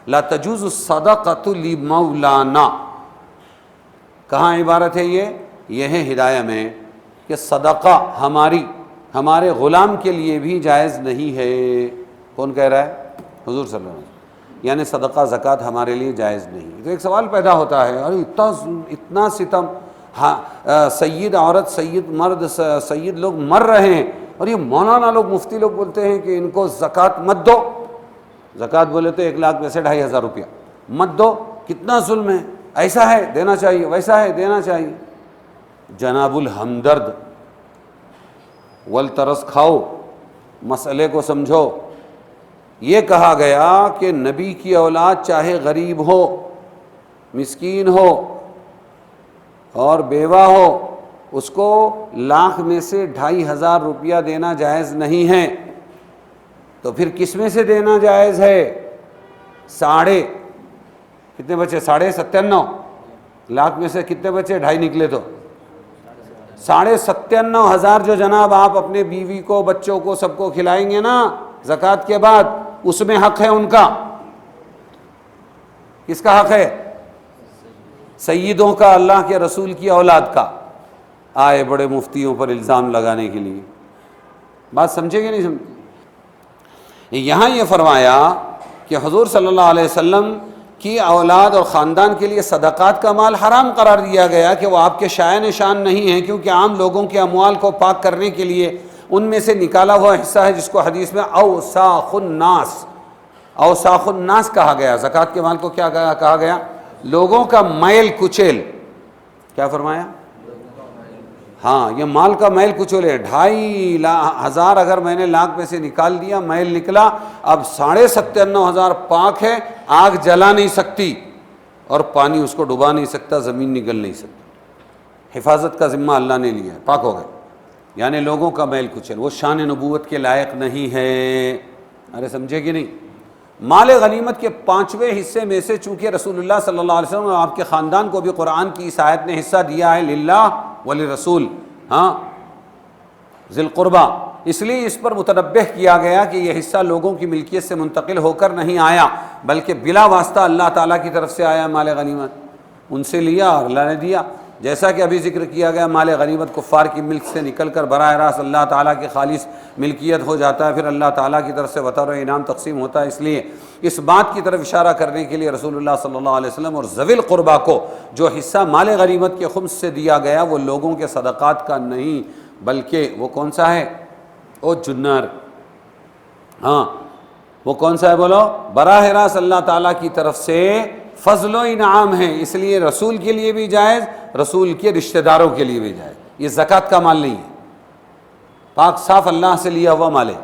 لا تجوز الصدقۃ لمولانا. کہاں عبارت ہے یہ ہے ہدایہ میں کہ صدقہ ہمارے غلام کے لیے بھی جائز نہیں ہے. کون کہہ رہا ہے؟ حضور صلی اللہ علیہ وسلم. یعنی صدقہ زکوٰۃ ہمارے لیے جائز نہیں. تو ایک سوال پیدا ہوتا ہے، ارے اتنا ستم، ہاں سید عورت، سید مرد، سید لوگ مر رہے ہیں، اور یہ مولانا لوگ، مفتی لوگ بولتے ہیں کہ ان کو زکوٰۃ مت دو. زکوٰۃ بولے تو 1,00,000 میں سے 2,500 روپیہ مت دو. کتنا ظلم ہے، ایسا ہے دینا چاہیے، ویسا ہے دینا چاہیے. جناب الہمدرد والترس کھاؤ، مسئلے کو سمجھو. یہ کہا گیا کہ نبی کی اولاد چاہے غریب ہو، مسکین ہو اور بیوہ ہو، اس کو 1,00,000 میں سے 2,500 روپیہ دینا جائز نہیں ہے. تو پھر کس میں سے دینا جائز ہے؟ کتنے بچے؟ 97.5 لاکھ میں سے کتنے بچے؟ 2.5 نکلے تو 97,500 جو جناب آپ اپنے بیوی کو، بچوں کو، سب کو کھلائیں گے نا زکوٰۃ کے بعد، اس میں حق ہے ان کا. کس کا حق ہے؟ سیدوں کا، اللہ کے رسول کی اولاد کا. آئے بڑے مفتیوں پر الزام لگانے کے لیے. بات سمجھے گے نہیں سمجھے؟ یہاں یہ فرمایا کہ حضور صلی اللہ علیہ وسلم کی اولاد اور خاندان کے لیے صدقات کا مال حرام قرار دیا گیا کہ وہ آپ کے شائن شان نہیں ہیں، کیونکہ عام لوگوں کے اموال کو پاک کرنے کے لیے ان میں سے نکالا ہوا حصہ ہے، جس کو حدیث میں اوساخ الناس کہا گیا. زکوٰۃ کے مال کو کیا کہا گیا؟ لوگوں کا میل کچیل. کیا فرمایا؟ ہاں، یہ مال کا میل کچول ہے. 2,500 اگر میں نے 1,00,000 میں سے نکال دیا، میل نکلا، اب 97,500 پاک ہے، آگ جلا نہیں سکتی اور پانی اس کو ڈبا نہیں سکتا، زمین نگل نہیں سکتی. حفاظت کا ذمہ اللہ نے لیا ہے، پاک ہو گئے. یعنی لوگوں کا میل کچل، وہ شان نبوت کے لائق نہیں ہے. ارے سمجھے کہ نہیں؟ مال غنیمت کے 5ویں حصے میں سے چونکہ رسول اللہ صلی اللہ علیہ وسلم اور آپ کے خاندان کو بھی قرآن کی اس آیت نے حصہ دیا ہے، للہ ولرسول، ہاں ذی القربہ، اس لیے اس پر متنبہ کیا گیا کہ یہ حصہ لوگوں کی ملکیت سے منتقل ہو کر نہیں آیا، بلکہ بلا واسطہ اللہ تعالیٰ کی طرف سے آیا. مال غنیمت ان سے لیا اور اللہ نے دیا. جیسا کہ ابھی ذکر کیا گیا، مال غنیمت کفار کی ملک سے نکل کر براہ راست اللہ تعالیٰ کی خالص ملکیت ہو جاتا ہے، پھر اللہ تعالیٰ کی طرف سے بطور انعام تقسیم ہوتا ہے. اس لیے اس بات کی طرف اشارہ کرنے کے لیے رسول اللہ صلی اللہ علیہ وسلم اور ذوی القربہ کو جو حصہ مال غنیمت کے خمس سے دیا گیا، وہ لوگوں کے صدقات کا نہیں، بلکہ وہ کون سا ہے؟ او جنر. ہاں وہ کون سا ہے بولو؟ براہ راست اللہ تعالیٰ کی طرف سے فضل و انعام ہے. اس لیے رسول کے لیے بھی جائز، رسول کے رشتہ داروں کے لیے بھی جائز. یہ زکوٰۃ کا مال نہیں ہے، پاک صاف اللہ سے لیا ہوا مال ہے.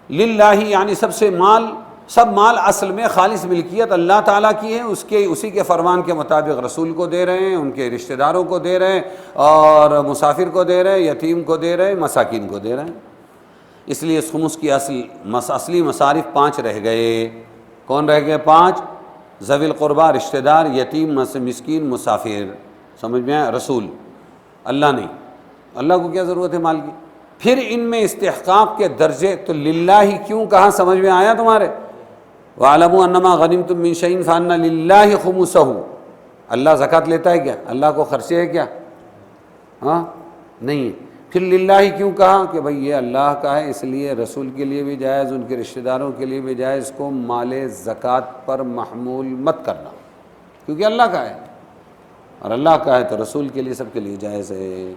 للہ یعنی سب مال اصل میں خالص ملکیت اللہ تعالیٰ کی ہے، اسی کے فرمان کے مطابق رسول کو دے رہے ہیں، ان کے رشتہ داروں کو دے رہے ہیں، اور مسافر کو دے رہے ہیں، یتیم کو دے رہے ہیں، مساکین کو دے رہے ہیں. اس لیے اس خمس کی اصلی مصارف 5 رہ گئے. کون رہ گئے؟ 5. ذوی القربہ، رشتہ دار، یتیم، مسکین، مسافر. سمجھ میں آیا؟ رسول، اللہ نہیں. اللہ کو کیا ضرورت ہے مال کی؟ پھر ان میں استحقاق کے درجے تو للہ کیوں کہاں؟ سمجھ میں آیا تمہارے؟ وَاعْلَمُوا أَنَّمَا غَنِمْتُم مِّن شَيْءٍ فَأَنَّ لِلَّهِ خُمُسَهُ. اللہ زکوٰۃ لیتا ہے کیا؟ اللہ کو خرچے ہے کیا؟ ہاں نہیں. پھر للہ کیوں کہا؟ کہ بھئی یہ اللہ کا ہے، اس لیے رسول کے لیے بھی جائز، ان کے رشتہ داروں کے لیے بھی جائز. اس کو مال زکوٰۃ پر محمول مت کرنا، کیونکہ اللہ کا ہے، اور اللہ کا ہے تو رسول کے لیے، سب کے لیے جائز ہے.